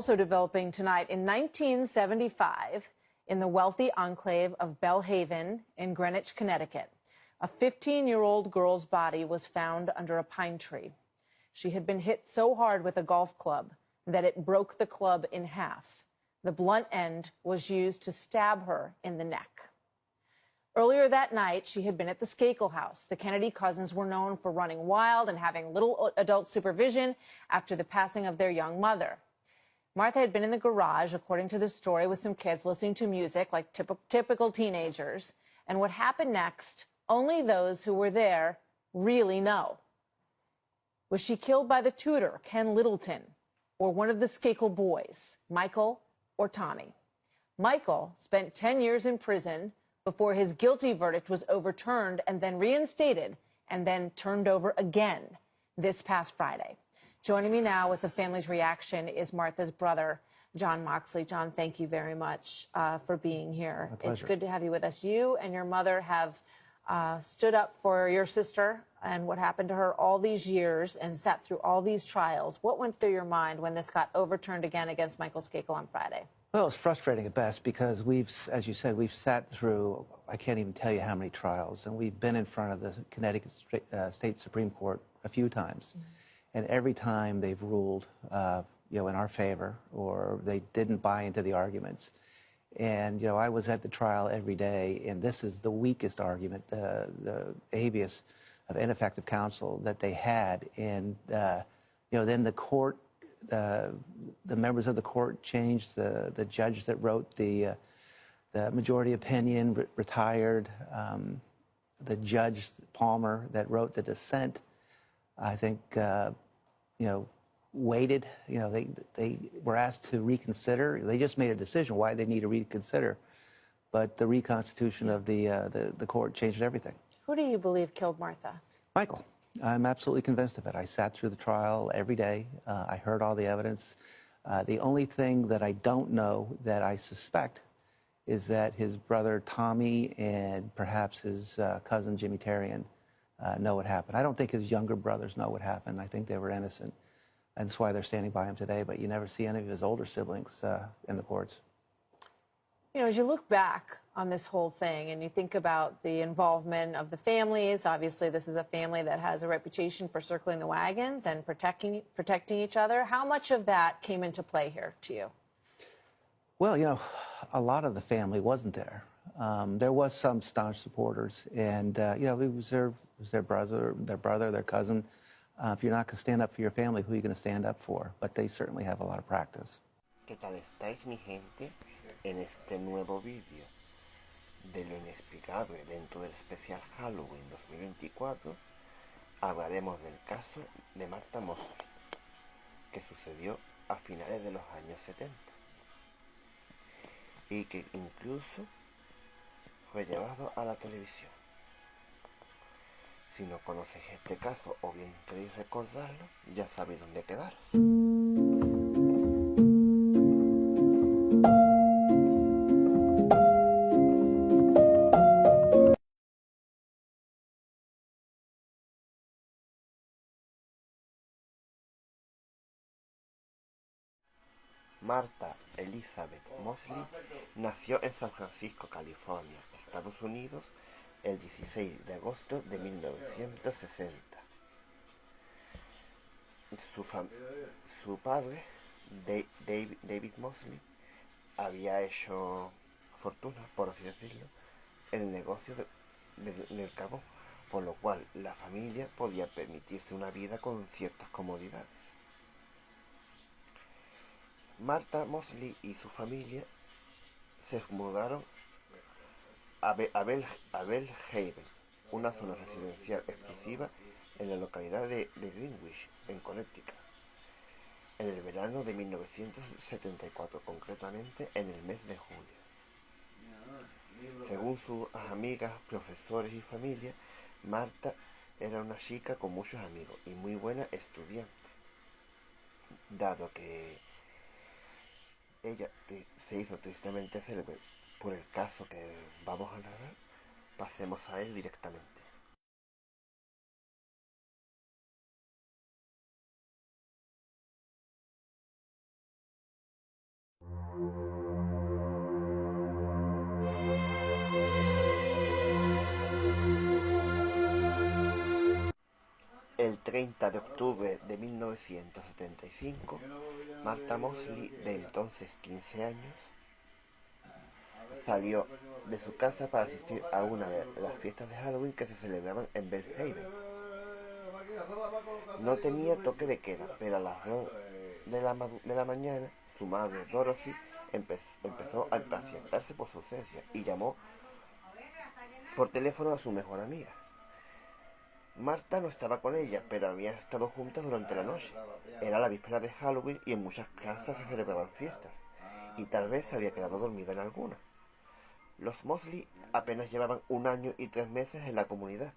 also developing tonight in 1975 in the wealthy enclave of Bellhaven in Greenwich, Connecticut. A 15-year-old girl's body was found under a pine tree. She had been hit so hard with a golf club that it broke the club in half. The blunt end was used to stab her in the neck. Earlier that night, she had been at the Skakel house. The Kennedy cousins were known for running wild and having little adult supervision after the passing of their young mother. Martha had been in the garage, according to the story, with some kids listening to music like typical teenagers. And what happened next, only those who were there really know. Was she killed by the tutor, Ken Littleton, or one of the Skakel boys, Michael or Tommy? Michael spent 10 years in prison before his guilty verdict was overturned and then reinstated and then turned over again this past Friday. Joining me now with the family's reaction is Martha's brother, John Moxley. John, thank you very much for being here. My pleasure. It's good to have you with us. You and your mother have stood up for your sister and what happened to her all these years and sat through all these trials. What went through your mind when this got overturned again against Michael Skakel on Friday? Well, it's frustrating at best because we've, as you said, we've sat through, I can't even tell you how many trials, and we've been in front of the Connecticut State Supreme Court a few times. And every time they've ruled, in our favor, or they didn't buy into the arguments. And, I was at the trial every day, and this is the weakest argument, the habeas of ineffective counsel that they had. And, then the court, the members of the court changed. The judge that wrote the majority opinion retired. The judge, Palmer, that wrote the dissent, I think, waited. They were asked to reconsider. They just made a decision why they need to reconsider. But the reconstitution of the court changed everything. Who do you believe killed Martha? Michael. I'm absolutely convinced of it. I sat through the trial every day. I heard all the evidence. The only thing that I don't know that I suspect is that his brother Tommy and perhaps his cousin Jimmy Tarian know what happened. I don't think his younger brothers know what happened. I think they were innocent. And that's why they're standing by him today. But you never see any of his older siblings in the courts. As you look back on this whole thing and you think about the involvement of the families, obviously this is a family that has a reputation for circling the wagons and protecting each other. How much of that came into play here to you? Well, a lot of the family wasn't there. There was some staunch supporters, and it was their brother, their cousin. If you're not going to stand up for your family, who are you going to stand up for? But they certainly have a lot of practice. ¿Qué tal estáis, mi gente? En este nuevo vídeo de lo inexplicable dentro del especial Halloween 2024 hablaremos del caso de Martha Mosley, que sucedió a finales de los años 70 y que incluso fue llevado a la televisión. Si no conocéis este caso o bien queréis recordarlo, ya sabéis dónde quedaros. Martha Elizabeth Mosley nació en San Francisco, California, Estados Unidos, el 16 de agosto de 1960. Su padre, David Mosley, había hecho fortuna, por así decirlo, en el negocio del carbón, por lo cual la familia podía permitirse una vida con ciertas comodidades. Martha Mosley y su familia se mudaron a Bellhaven, una zona residencial exclusiva en la localidad de Greenwich, en Connecticut, en el verano de 1974, concretamente en el mes de julio. Según sus amigas, profesores y familia, Martha era una chica con muchos amigos y muy buena estudiante, dado que ella se hizo tristemente célebre por el caso que vamos a narrar. Pasemos a él directamente. El 30 de octubre de 1975, Martha Mosley, de entonces 15 años, salió de su casa para asistir a una de las fiestas de Halloween que se celebraban en Belhaven. No tenía toque de queda, pero a las 2 de la mañana, su madre, Dorothy, empezó a impacientarse por su ausencia y llamó por teléfono a su mejor amiga. Marta no estaba con ella, pero habían estado juntas durante la noche. Era la víspera de Halloween y en muchas casas se celebraban fiestas, y tal vez se había quedado dormida en alguna. Los Mosley apenas llevaban 1 año y 3 meses en la comunidad,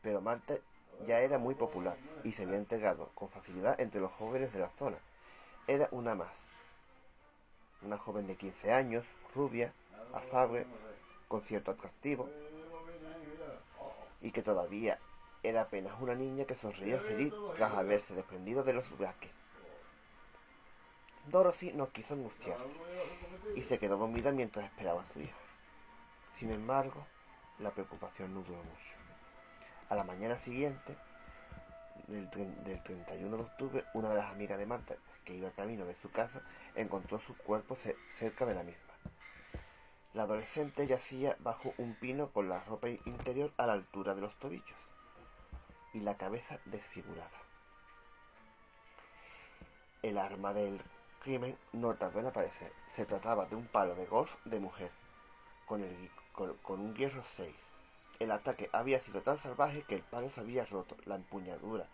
pero Marta ya era muy popular y se había integrado con facilidad entre los jóvenes de la zona. Era una más. Una joven de 15 años, rubia, afable, con cierto atractivo, y que todavía era apenas una niña que sonreía feliz tras haberse desprendido de los Brackes. Dorothy no quiso angustiarse y se quedó dormida mientras esperaba a su hija. Sin embargo, la preocupación no duró mucho. A la mañana siguiente, del 31 de octubre, una de las amigas de Marta, que iba camino de su casa, encontró su cuerpo cerca de la misma. La adolescente yacía bajo un pino con la ropa interior a la altura de los tobillos y la cabeza desfigurada. El arma del crimen no tardó en aparecer. Se trataba de un palo de golf de mujer, con un hierro 6. El ataque había sido tan salvaje que el palo se había roto, la empuñadura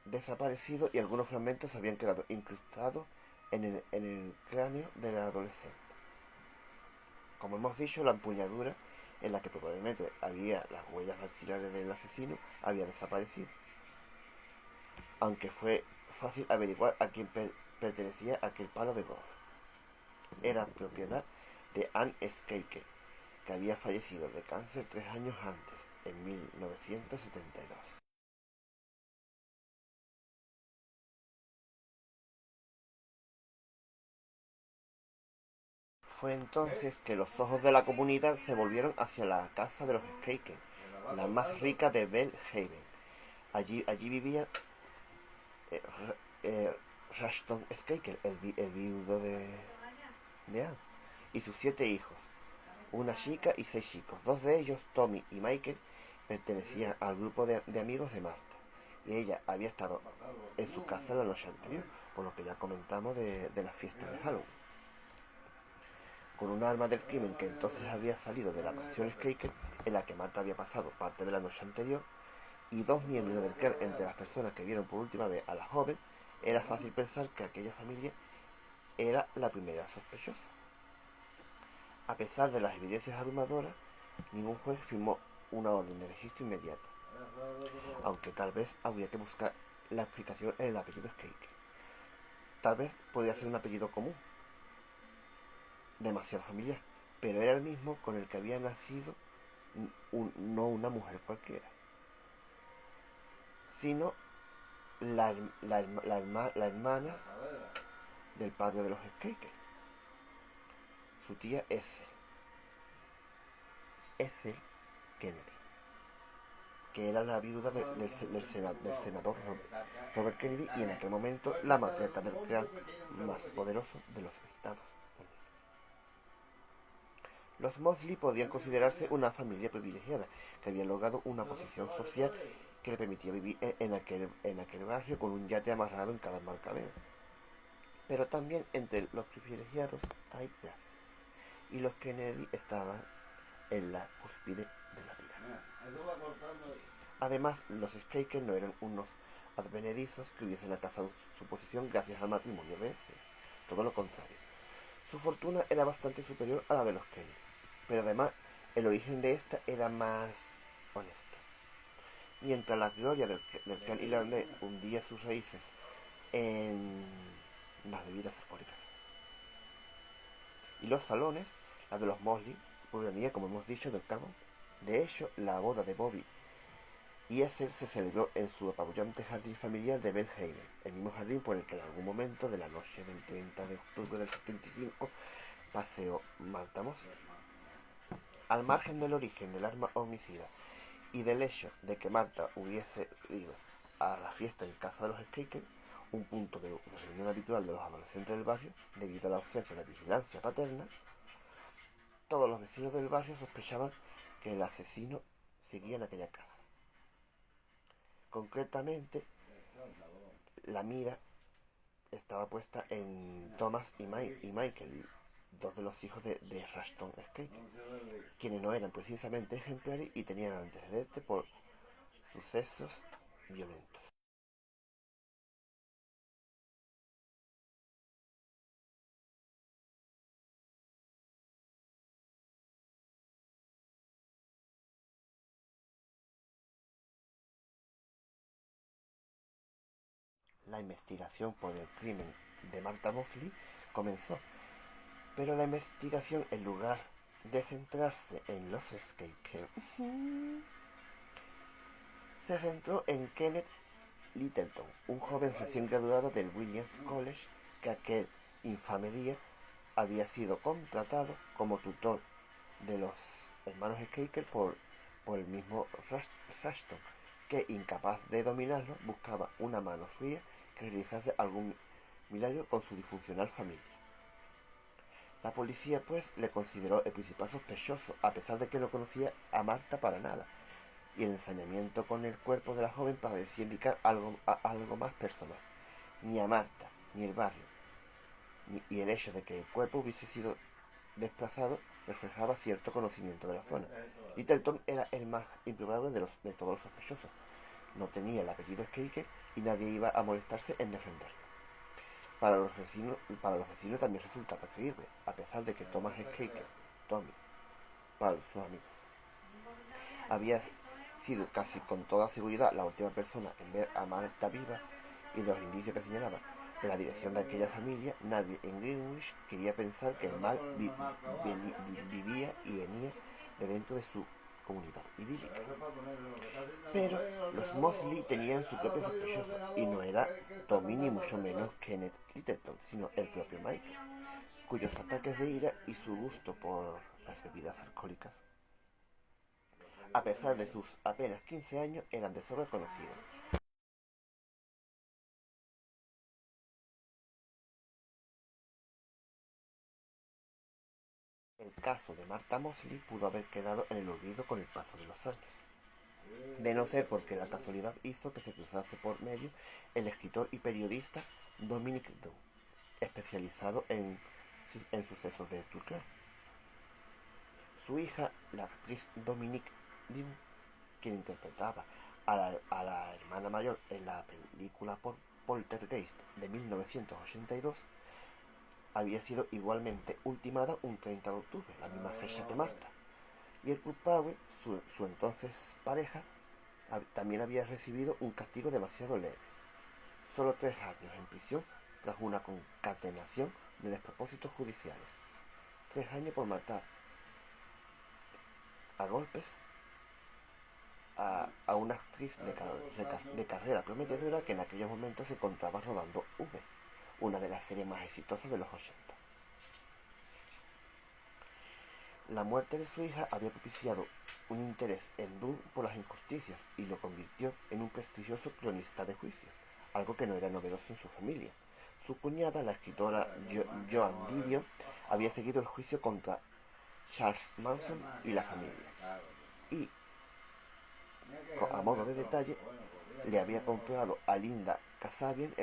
desaparecido y algunos fragmentos habían quedado incrustados en el cráneo de la adolescente. Como hemos dicho, la empuñadura, en la que probablemente había las huellas dactilares del asesino, había desaparecido. Aunque fue fácil averiguar a quién pertenecía aquel palo de golf. Era propiedad de Anne Skaker, que había fallecido de cáncer 3 años antes, en 1972. Fue entonces que los ojos de la comunidad se volvieron hacia la casa de los Skaker, la más rica de Belhaven. Allí vivía Rushton Skaker, el viudo de Anne, y sus 7 hijos, una chica y 6 chicos. 2 de ellos, Tommy y Michael, pertenecían al grupo de amigos de Marta, y ella había estado en su casa la noche anterior, por lo que ya comentamos de las fiestas de Halloween. Con un arma del crimen que entonces había salido de la mansión Skaker, en la que Marta había pasado parte de la noche anterior, y 2 miembros del clan entre las personas que vieron por última vez a la joven, era fácil pensar que aquella familia era la primera sospechosa. A pesar de las evidencias abrumadoras, ningún juez firmó una orden de registro inmediata, aunque tal vez habría que buscar la explicación en el apellido Skaker. Tal vez podría ser un apellido común, demasiado familiar, pero era el mismo con el que había nacido no una mujer cualquiera, sino la hermana del padre de los Skaker, su tía Ethel Kennedy, que era la viuda del senador Robert Kennedy, y en aquel momento la matriarca del clan más poderoso de los Estados Unidos. Los Mosley podían considerarse una familia privilegiada, que había logrado una posición social que le permitía vivir en aquel barrio con un yate amarrado en cada embarcadero. Pero también entre los privilegiados hay clases, y los Kennedy estaban en la cúspide de la pirámide. Además, los Skaker no eran unos advenedizos que hubiesen alcanzado su posición gracias al matrimonio de ese. Todo lo contrario. Su fortuna era bastante superior a la de los Kennedy, pero además el origen de esta era más honesto. Mientras la gloria del clan irlandés hundía sus raíces en las bebidas alcohólicas y los salones, la de los Mosley provenía, como hemos dicho, del carbón. De hecho, la boda de Bobby y Ethel se celebró en su apabullante jardín familiar de Belhaven, el mismo jardín por el que en algún momento de la noche del 30 de octubre del 75 paseó Martha Mosley. Al margen del origen del arma homicida y del hecho de que Marta hubiese ido a la fiesta en casa de los Skaker, un punto de reunión habitual de los adolescentes del barrio, debido a la ausencia de vigilancia paterna, todos los vecinos del barrio sospechaban que el asesino seguía en aquella casa. Concretamente, la mira estaba puesta en Thomas y Michael, dos de los hijos de Rushton Skaker, quienes no eran precisamente ejemplares y tenían antecedentes por sucesos violentos. La investigación por el crimen de Martha Mosley comenzó, pero la investigación, en lugar de centrarse en los Skaker, se centró en Kenneth Littleton, un joven recién graduado del Williams College que aquel infame día había sido contratado como tutor de los hermanos Skaker por el mismo Rushton, que, incapaz de dominarlo, buscaba una mano fría que realizase algún milagro con su disfuncional familia. La policía, pues, le consideró el principal sospechoso, a pesar de que no conocía a Marta para nada, y el ensañamiento con el cuerpo de la joven parecía indicar algo más personal. Ni a Marta, ni el barrio, y el hecho de que el cuerpo hubiese sido desplazado reflejaba cierto conocimiento de la zona. Littleton era el más improbable de todos los sospechosos. No tenía el apellido Skaker y nadie iba a molestarse en defenderlo. Para los vecinos también resultaba creíble, a pesar de que Thomas Skaker, Tommy, para sus amigos, había sido casi con toda seguridad la última persona en ver a Marta viva, y de los indicios que señalaba de la dirección de aquella familia, nadie en Greenwich quería pensar que el mal vivía y venía de dentro de su comunidad idílica. Pero los Mosley tenían su propio sospechoso, y no era Tommy ni mucho menos Kenneth Littleton, sino el propio Michael, cuyos ataques de ira y su gusto por las bebidas alcohólicas, a pesar de sus apenas 15 años, eran de sobra conocidos. El caso de Martha Mosley pudo haber quedado en el olvido con el paso de los años, de no ser porque la casualidad hizo que se cruzase por medio el escritor y periodista Dominic Dunn, especializado en sucesos de true crime. Su hija, la actriz Dominic Dunn, quien interpretaba a la hermana mayor en la película Poltergeist de 1982, había sido igualmente ultimada un 30 de octubre, la misma fecha que Marta, y el culpable, su entonces pareja, también había recibido un castigo demasiado leve, solo 3 años en prisión tras una concatenación de despropósitos judiciales. 3 años por matar a golpes a una actriz de carrera prometedora que en aquellos momentos se encontraba rodando V, una de las series más exitosas de los 80. La muerte de su hija había propiciado un interés en Dunn por las injusticias y lo convirtió en un prestigioso cronista de juicios, algo que no era novedoso en su familia. Su cuñada, la escritora Joan Didion, había seguido el juicio contra Charles Manson y la familia, y, a modo de detalle, le había comprado a Linda Kasabian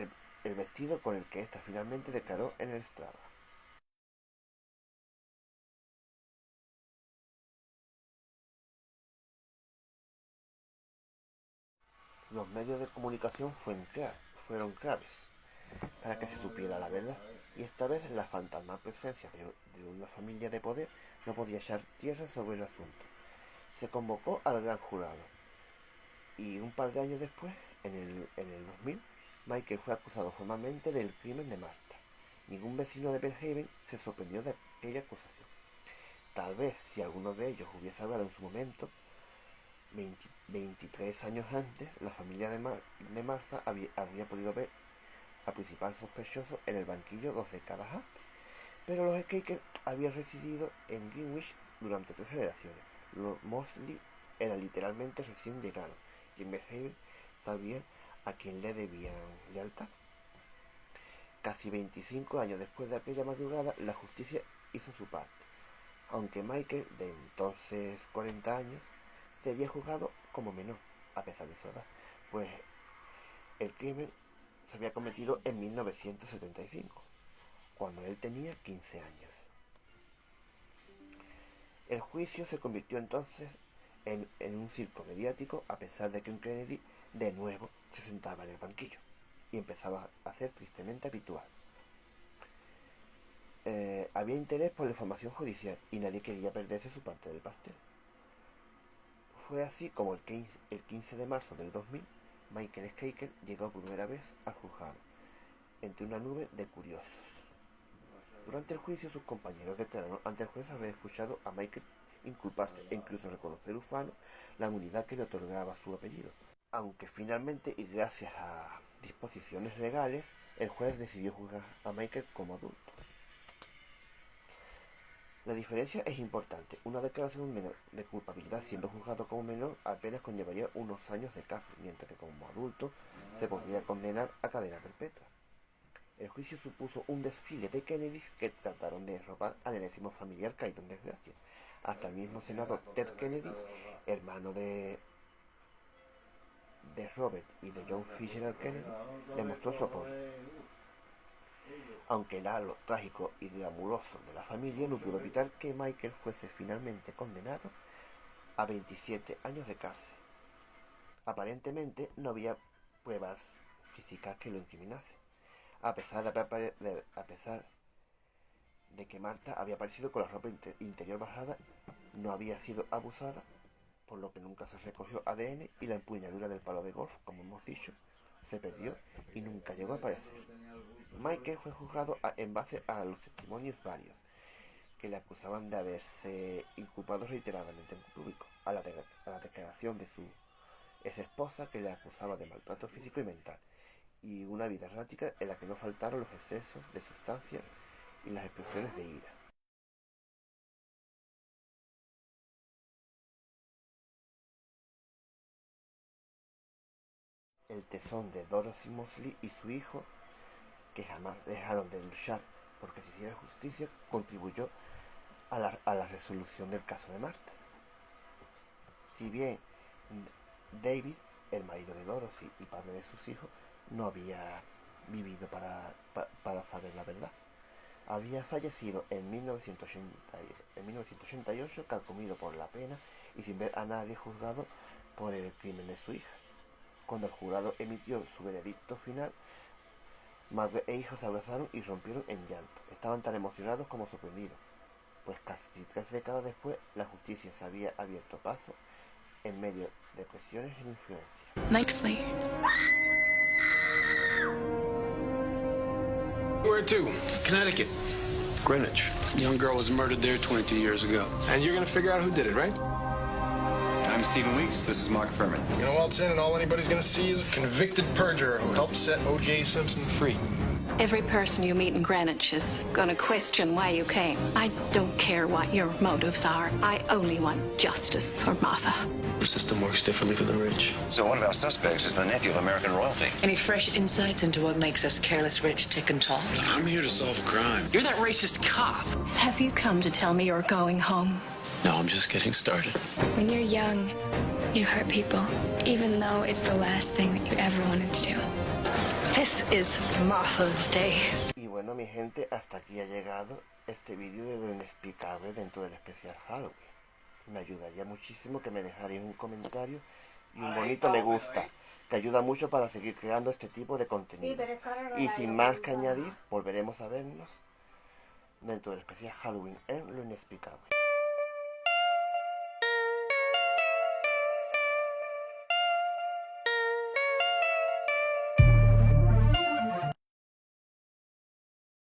el vestido con el que ésta finalmente declaró en el estrado. Los medios de comunicación fueron claves para que se supiera la verdad, y esta vez la fantasmal presencia de una familia de poder no podía echar tierra sobre el asunto. Se convocó al gran jurado, y un par de años después, en el 2000, Michael fue acusado formalmente del crimen de Marta. Ningún vecino de Belhaven se sorprendió de aquella acusación. Tal vez si alguno de ellos hubiese hablado en su momento, 23 años antes, la familia de Martha habría podido ver al principal sospechoso en el banquillo 2 décadas antes. Pero los Skaker habían residido en Greenwich durante 3 generaciones. Los Mosley eran literalmente recién llegados, y en Belhaven sabían a quién le debían lealtad. Casi 25 años después de aquella madrugada, la justicia hizo su parte, aunque Michael, de entonces 40 años, sería juzgado como menor, a pesar de su edad, pues el crimen se había cometido en 1975, cuando él tenía 15 años. El juicio se convirtió entonces en un circo mediático, a pesar de que un Kennedy de nuevo se sentaba en el banquillo y empezaba a ser tristemente habitual. Había interés por la información judicial y nadie quería perderse su parte del pastel. Fue así como el 15 de marzo del 2000, Michael Skakel llegó por primera vez al juzgado, entre una nube de curiosos. Durante el juicio, sus compañeros declararon ante el juez haber escuchado a Michael inculparse e incluso reconocer ufano la inmunidad que le otorgaba su apellido. Aunque finalmente, y gracias a disposiciones legales, el juez decidió juzgar a Michael como adulto. La diferencia es importante. Una declaración de culpabilidad siendo juzgado como menor apenas conllevaría unos años de cárcel, mientras que como adulto se podría condenar a cadena perpetua. El juicio supuso un desfile de Kennedys que trataron de robar al enésimo familiar caído en desgracia. Hasta el mismo senador Ted Kennedy, hermano de Robert y de John Fitzgerald Kennedy, le mostró su apoyo. Aunque el halo trágico y glamuroso de la familia no pudo evitar que Michael fuese finalmente condenado a 27 años de cárcel. Aparentemente no había pruebas físicas que lo incriminasen, a pesar de que Martha había aparecido con la ropa interior bajada, no había sido abusada, por lo que nunca se recogió ADN, y la empuñadura del palo de golf, como hemos dicho, se perdió y nunca llegó a aparecer. Michael fue juzgado en base a los testimonios varios que le acusaban de haberse inculpado reiteradamente en público, a la declaración de su ex esposa, que le acusaba de maltrato físico y mental, y una vida errática en la que no faltaron los excesos de sustancias y las expresiones de ira. El tesón de Dorothy Mosley y su hijo, que jamás dejaron de luchar porque se hiciera justicia, contribuyó a la resolución del caso de Martha. Si bien David, el marido de Dorothy y padre de sus hijos, no había vivido para saber la verdad. Había fallecido en 1988, carcomido por la pena y sin ver a nadie juzgado por el crimen de su hija. Cuando el jurado emitió su veredicto final, madre e hijo se abrazaron y rompieron en llanto. Estaban tan emocionados como sorprendidos, pues casi 3 décadas después la justicia se había abierto paso en medio de presiones e influencias. Nicely. Where to? Connecticut. Greenwich. Young girl was murdered there 22 years ago. And you're gonna figure out who did it, right? I'm Stephen Weeks. This is Mark Furman. You know, waltz in and all anybody's gonna see is a convicted perjurer who helped set O.J. Simpson free. Every person you meet in Greenwich is going to question why you came. I don't care what your motives are. I only want justice for Martha. The system works differently for the rich. So one of our suspects is the nephew of American royalty. Any fresh insights into what makes us careless rich tick and talk? I'm here to solve a crime. You're that racist cop. Have you come to tell me you're going home? No, I'm just getting started. When you're young, you hurt people, even though it's the last thing that you ever wanted to do. This is Martha's Day. Y bueno, mi gente, hasta aquí ha llegado este vídeo de lo inexplicable dentro del especial Halloween. Me ayudaría muchísimo que me dejarais un comentario y un bonito me gusta, que ayuda mucho para seguir creando este tipo de contenido. Y sin más que añadir, volveremos a vernos dentro del especial Halloween en lo inexplicable.